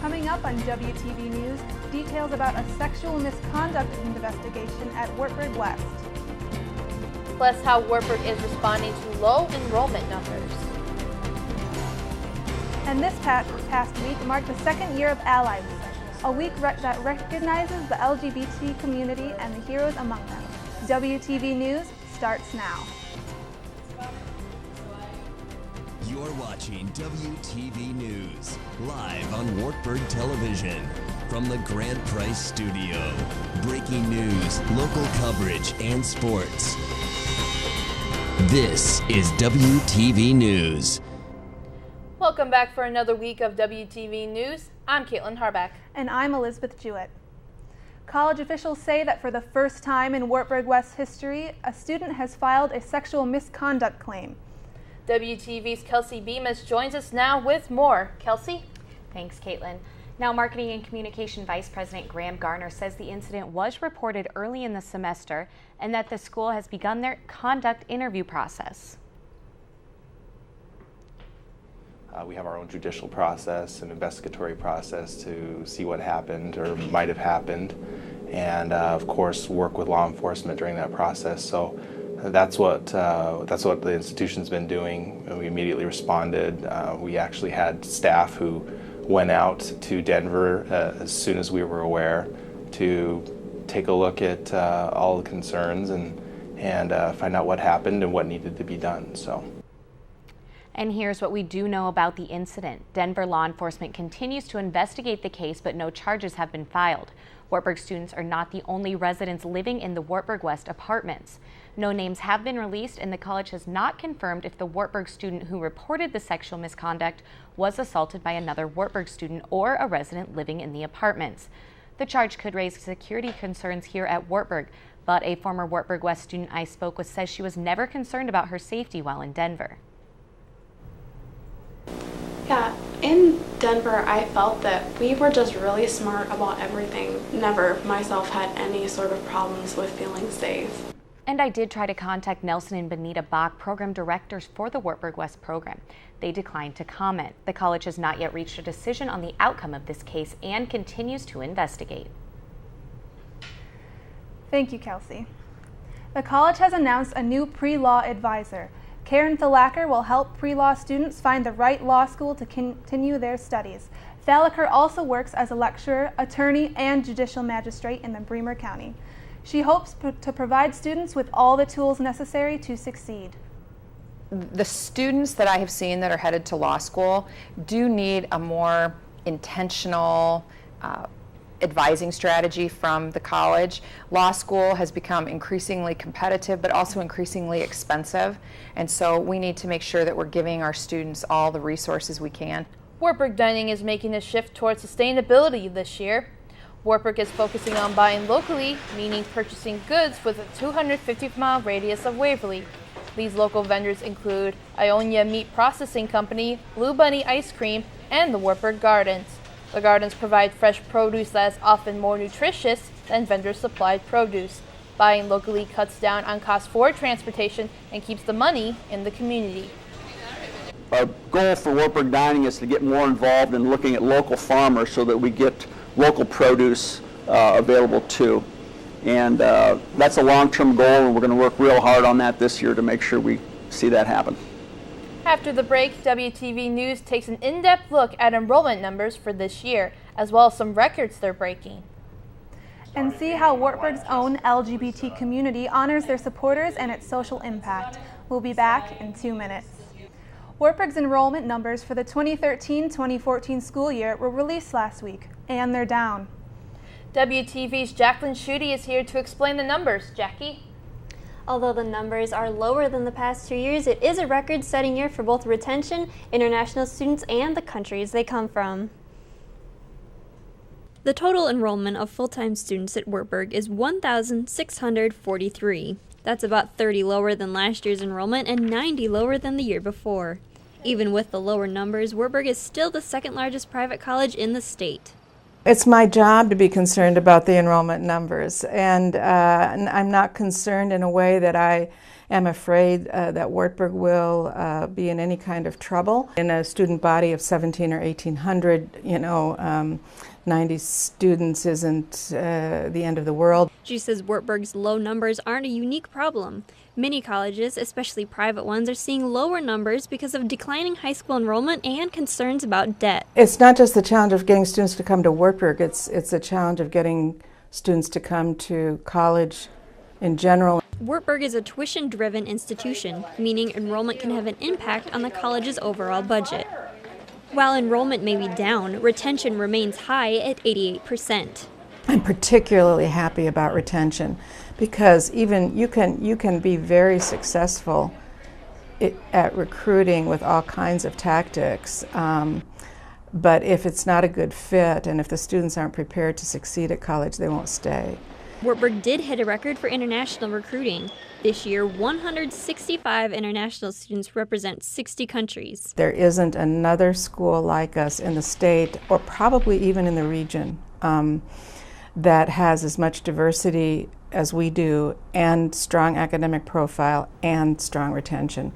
Coming up on WTV News, details about a sexual misconduct investigation at Wartburg West. Plus how Wartburg is responding to low enrollment numbers. And this past week marked the second year of ALUM, a week that recognizes the LGBT community and the heroes among them. WTV News starts now. You're watching WTV News, live on Wartburg Television. From the Grant Price Studio. Breaking news, local coverage, and sports. This is WTV News. Welcome back for another week of WTV News. I'm Caitlin Harbach. And I'm Elizabeth Jewett. College officials say that for the first time in Wartburg West history, a student has filed a sexual misconduct claim. WTV's Kelsey Bemis joins us now with more. Kelsey? Thanks, Caitlin. Now, Marketing and Communication Vice President Garner says the incident was reported early in the semester and that the school has begun their conduct interview process. We have our own judicial process and investigatory process to see what happened or might have happened, and of course work with law enforcement during that process. So that's what the institution's been doing. We immediately responded. We actually had staff who went out to Denver as soon as we were aware to take a look at all the concerns and find out what happened and what needed to be done. And here's what we do know about the incident. Denver law enforcement continues to investigate the case, but no charges have been filed. Wartburg students are not the only residents living in the Wartburg West apartments. No names have been released, and the college has not confirmed if the Wartburg student who reported the sexual misconduct was assaulted by another Wartburg student or a resident living in the apartments. The charge could raise security concerns here at Wartburg, but a former Wartburg West student I spoke with says she was never concerned about her safety while in Denver. Yeah, in Denver, I felt that we were just really smart about everything. Never myself had any sort of problems with feeling safe. And I did try to contact Nelson and Benita Bach, program directors for the Wartburg West program. They declined to comment. The college has not yet reached a decision on the outcome of this case and continues to investigate. Thank you, Kelsey. The college has announced a new pre-law advisor. Karen Thalacker will help pre-law students find the right law school to continue their studies. Thalacker also works as a lecturer, attorney, and judicial magistrate in the Bremer County. She hopes to provide students with all the tools necessary to succeed. The students that I have seen that are headed to law school do need a more intentional advising strategy from the college. Law school has become increasingly competitive, but also increasingly expensive. And so we need to make sure that we're giving our students all the resources we can. Wartburg Dining is making a shift towards sustainability this year. Wartburg is focusing on buying locally, meaning purchasing goods with a 250-mile radius of Waverly. These local vendors include Ionia Meat Processing Company, Blue Bunny Ice Cream, and the Wartburg Gardens. The gardens provide fresh produce that is often more nutritious than vendor-supplied produce. Buying locally cuts down on costs for transportation and keeps the money in the community. Our goal for Wartburg Dining is to get more involved in looking at local farmers so that we get local produce available too. And that's a long-term goal, and we're going to work real hard on that this year to make sure we see that happen. After the break, WTV News takes an in-depth look at enrollment numbers for this year, as well as some records they're breaking. And see how Wartburg's own LGBT community honors their supporters and its social impact. We'll be back in 2 minutes. Wartburg's enrollment numbers for the 2013-2014 school year were released last week, and they're down. WTV's Jacqueline Schutte is here to explain the numbers. Jackie? Although the numbers are lower than the past 2 years, it is a record-setting year for both retention, international students, and the countries they come from. The total enrollment of full-time students at Wartburg is 1,643. That's about 30 lower than last year's enrollment and 90 lower than the year before. Even with the lower numbers, Wartburg is still the second largest private college in the state. It's my job to be concerned about the enrollment numbers, and I'm not concerned in a way that I am afraid that Wartburg will be in any kind of trouble. In a student body of 17 or 1,800, 90 students isn't the end of the world. She says Wartburg's low numbers aren't a unique problem. Many colleges, especially private ones, are seeing lower numbers because of declining high school enrollment and concerns about debt. It's not just the challenge of getting students to come to Wartburg, it's a challenge of getting students to come to college in general. Wartburg is a tuition-driven institution, meaning enrollment can have an impact on the college's overall budget. While enrollment may be down, retention remains high at 88%. I'm particularly happy about retention because even you can be very successful at recruiting with all kinds of tactics, but if it's not a good fit and if the students aren't prepared to succeed at college, they won't stay. Wartburg did hit a record for international recruiting. This year, 165 international students represent 60 countries. There isn't another school like us in the state, or probably even in the region, that has as much diversity as we do, and strong academic profile, and strong retention.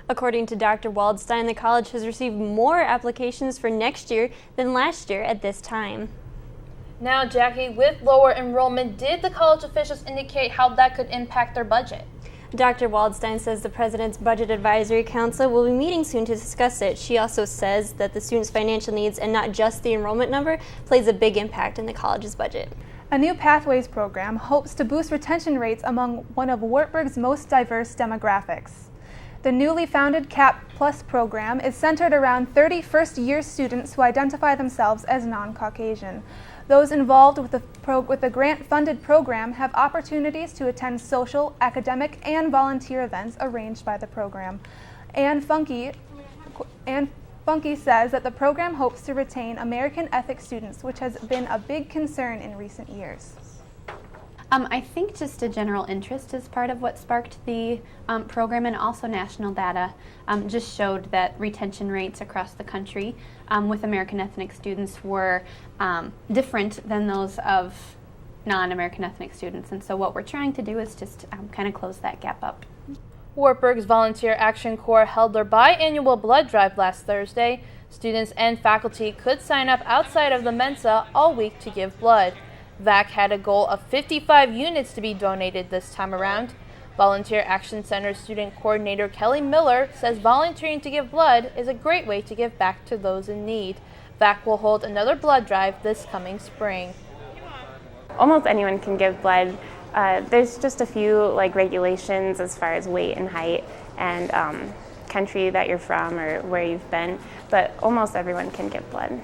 According to Dr. Waldstein, the college has received more applications for next year than last year at this time. Now, Jackie, with lower enrollment, did the college officials indicate how that could impact their budget? Dr. Waldstein says the President's Budget Advisory Council will be meeting soon to discuss it. She also says that the students' financial needs and not just the enrollment number plays a big impact in the college's budget. A new Pathways program hopes to boost retention rates among one of Wartburg's most diverse demographics. The newly founded CAP Plus program is centered around 30 first-year students who identify themselves as non-Caucasian. Those involved with the grant-funded program have opportunities to attend social, academic, and volunteer events arranged by the program. Ann Funke says that the program hopes to retain American ethics students, which has been a big concern in recent years. I think just a general interest is part of what sparked the program, and also national data just showed that retention rates across the country with American ethnic students were different than those of non-American ethnic students. And so what we're trying to do is just kind of close that gap up. Wartburg's Volunteer Action Corps held their biannual blood drive last Thursday. Students and faculty could sign up outside of the Mensa all week to give blood. VAC had a goal of 55 units to be donated this time around. Volunteer Action Center student coordinator Kelly Miller says volunteering to give blood is a great way to give back to those in need. VAC will hold another blood drive this coming spring. Almost anyone can give blood. There's just a few regulations as far as weight and height and country that you're from or where you've been, but almost everyone can give blood.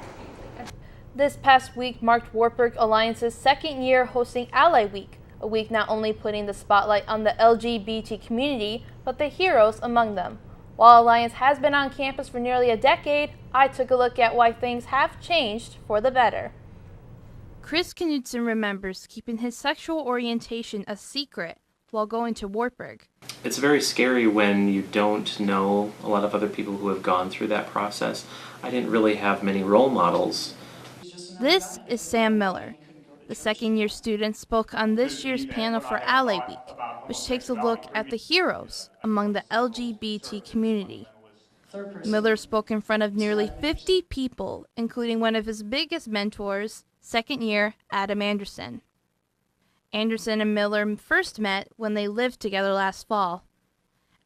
This past week marked Wartburg Alliance's second year hosting Ally Week, a week not only putting the spotlight on the LGBT community, but the heroes among them. While Alliance has been on campus for nearly a decade, I took a look at why things have changed for the better. Chris Knudson remembers keeping his sexual orientation a secret while going to Wartburg. It's very scary when you don't know a lot of other people who have gone through that process. I didn't really have many role models. This is Sam Miller. The second-year student spoke on this year's panel for Ally Week, which takes a look at the heroes among the LGBT community. Miller spoke in front of nearly 50 people, including one of his biggest mentors, second-year Adam Anderson. Anderson and Miller first met when they lived together last fall.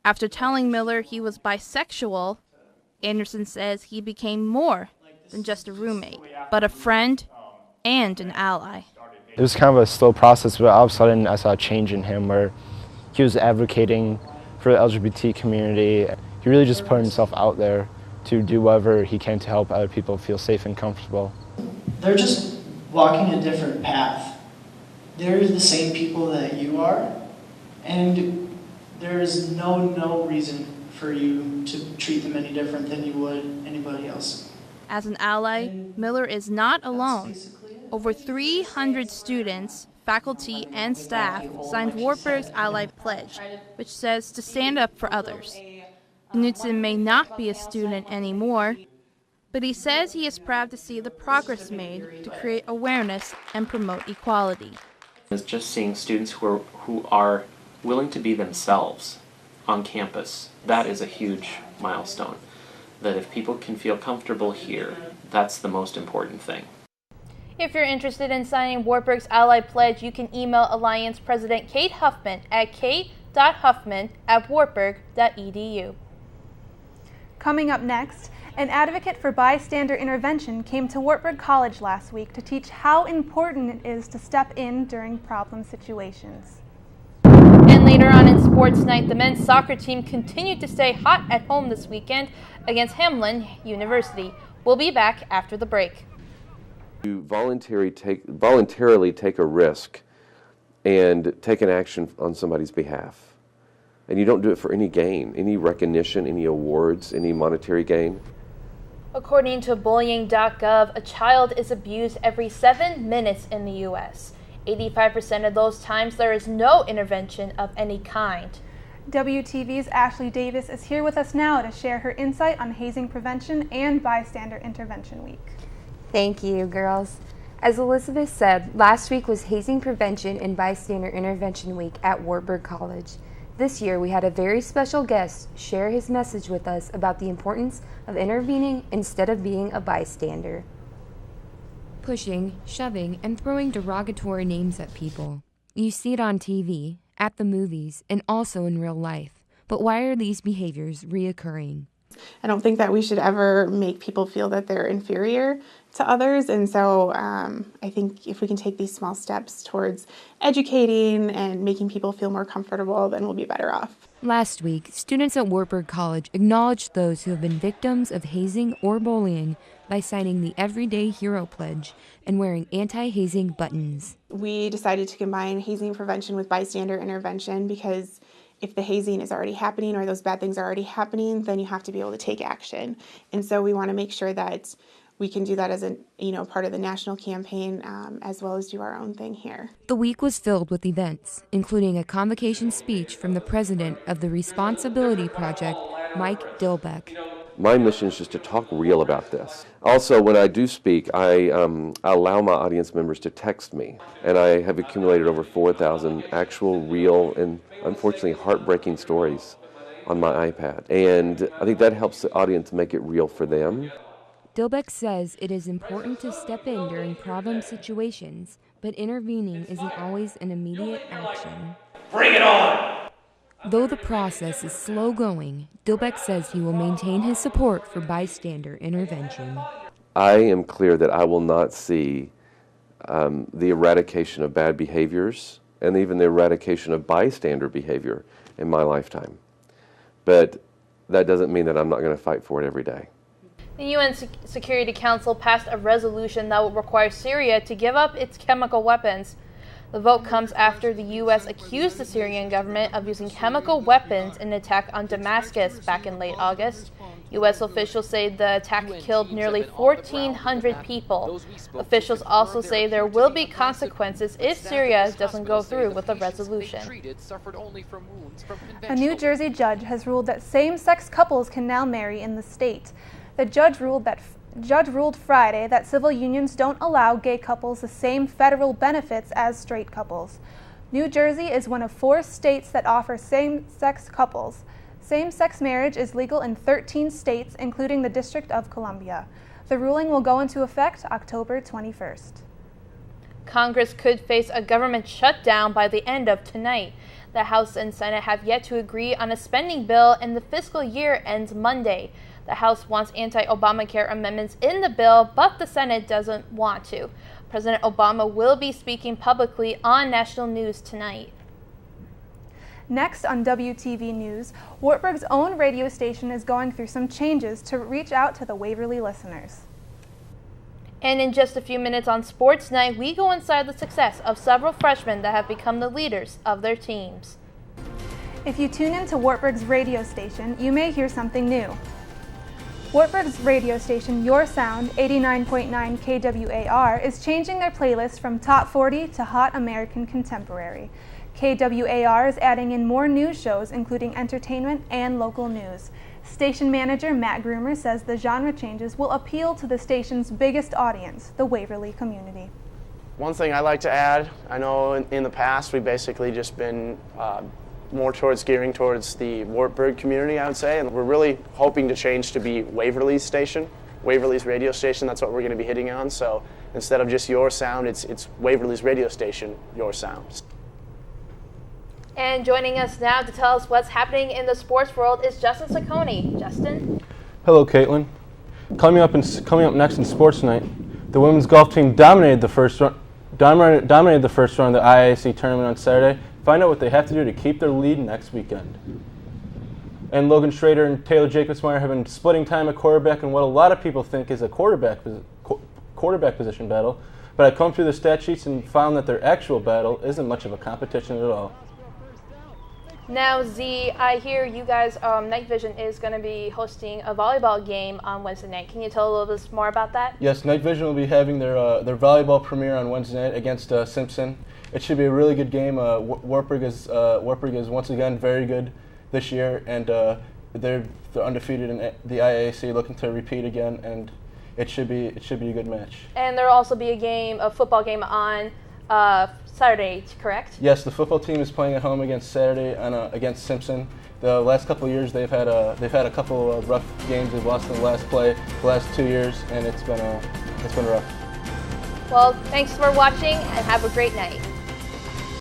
After telling Miller he was bisexual, Anderson says he became more than just a roommate, but a friend and an ally. It was kind of a slow process, but all of a sudden I saw a change in him where he was advocating for the LGBT community. He really just put himself out there to do whatever he can to help other people feel safe and comfortable. They're just walking a different path. They're the same people that you are, and there is no reason for you to treat them any different than you would anybody else. As an ally, Miller is not alone. Over 300 students, faculty, and staff signed Wartburg's Ally Pledge, which says to stand up for others. Knudson may not be a student anymore, but he says he is proud to see the progress made to create awareness and promote equality. It's just seeing students who are willing to be themselves on campus. That is a huge milestone. That if people can feel comfortable here, that's the most important thing. If you're interested in signing Wartburg's Ally Pledge, you can email Alliance President Kate Huffman at kate.huffman@wartburg.edu. Coming up next, an advocate for bystander intervention came to Wartburg College last week to teach how important it is to step in during problem situations. And later on in sports night, the men's soccer team continued to stay hot at home this weekend against Hamlin University. We'll be back after the break. You voluntarily take a risk and take an action on somebody's behalf. And you don't do it for any gain, any recognition, any awards, any monetary gain. According to bullying.gov, a child is abused every 7 minutes in the U.S. 85% of those times there is no intervention of any kind. WTV's Ashley Davis is here with us now to share her insight on hazing prevention and bystander intervention week. Thank you, girls. As Elizabeth said, last week was Hazing Prevention and Bystander Intervention Week at Wartburg College. This year we had a very special guest share his message with us about the importance of intervening instead of being a bystander. Pushing, shoving, and throwing derogatory names at people. You see it on TV, at the movies, and also in real life. But why are these behaviors reoccurring? I don't think that we should ever make people feel that they're inferior to others, and so I think if we can take these small steps towards educating and making people feel more comfortable, then we'll be better off. Last week, students at Wartburg College acknowledged those who have been victims of hazing or bullying by signing the Everyday Hero Pledge and wearing anti-hazing buttons. We decided to combine hazing prevention with bystander intervention because if the hazing is already happening or those bad things are already happening, then you have to be able to take action. And so we want to make sure that we can do that as a part of the national campaign as well as do our own thing here. The week was filled with events, including a convocation speech from the president of the Responsibility Project, Mike Dilbeck. My mission is just to talk real about this. Also, when I do speak, I allow my audience members to text me, and I have accumulated over 4,000 actual, real, and unfortunately heartbreaking stories on my iPad. And I think that helps the audience make it real for them. Dilbeck says it is important to step in during problem situations, but intervening isn't always an immediate action. Bring it on! Though the process is slow going, Dilbeck says he will maintain his support for bystander intervention. I am clear that I will not see the eradication of bad behaviors and even the eradication of bystander behavior in my lifetime. But that doesn't mean that I'm not going to fight for it every day. The UN Security Council passed a resolution that will require Syria to give up its chemical weapons. The vote comes after the U.S. accused the Syrian government of using chemical weapons in an attack on Damascus back in late August. U.S. officials say the attack killed nearly 1,400 people. Officials also say there will be consequences if Syria doesn't go through with the resolution. A New Jersey judge has ruled that same-sex couples can now marry in the state. The judge ruled Friday that civil unions don't allow gay couples the same federal benefits as straight couples. New Jersey is one of 4 states that offer same-sex couples. Same-sex marriage is legal in 13 states, including the District of Columbia. The ruling will go into effect October 21st. Congress could face a government shutdown by the end of tonight. The House and Senate have yet to agree on a spending bill, and the fiscal year ends Monday. The House wants anti-Obamacare amendments in the bill, but the Senate doesn't want to. President Obama will be speaking publicly on national news tonight. Next on WTV News, Wartburg's own radio station is going through some changes to reach out to the Waverly listeners. And in just a few minutes on Sports Night, we go inside the success of several freshmen that have become the leaders of their teams. If you tune into Wartburg's radio station, you may hear something new. Wartburg's radio station, Your Sound, 89.9 KWAR, is changing their playlist from Top 40 to Hot American Contemporary. KWAR is adding in more news shows, including entertainment and local news. Station manager Matt Groomer says the genre changes will appeal to the station's biggest audience, the Waverly community. One thing I like to add, I know in the past we've basically just been more gearing towards the Wartburg community, I would say, and we're really hoping to change to be Waverly's station, Waverly's radio station. That's what we're going to be hitting on. So instead of just your sound, it's Waverly's radio station, your sound. And joining us now to tell us what's happening in the sports world is Justin Saccone. Justin? Hello, Caitlin. Coming up next in Sports Night, the women's golf team dominated the first round of the IIAC tournament on Saturday. Find out what they have to do to keep their lead next weekend. And Logan Schrader and Taylor Jacobsmeyer have been splitting time at quarterback in what a lot of people think is a quarterback position battle. But I combed through the stat sheets and found that their actual battle isn't much of a competition at all. Now, Z, I hear you guys, Night Vision is going to be hosting a volleyball game on Wednesday night. Can you tell a little bit more about that? Yes, Night Vision will be having their volleyball premiere on Wednesday night against Simpson. It should be a really good game. Wartburg is once again very good this year, and they're undefeated in the IIAC, looking to repeat again, and it should be a good match. And there'll also be a football game on Saturday, correct? Yes, the football team is playing at home against against Simpson. The last couple of years they've had a couple of rough games. They've lost in the last 2 years, and it's been rough. Well, thanks for watching and have a great night.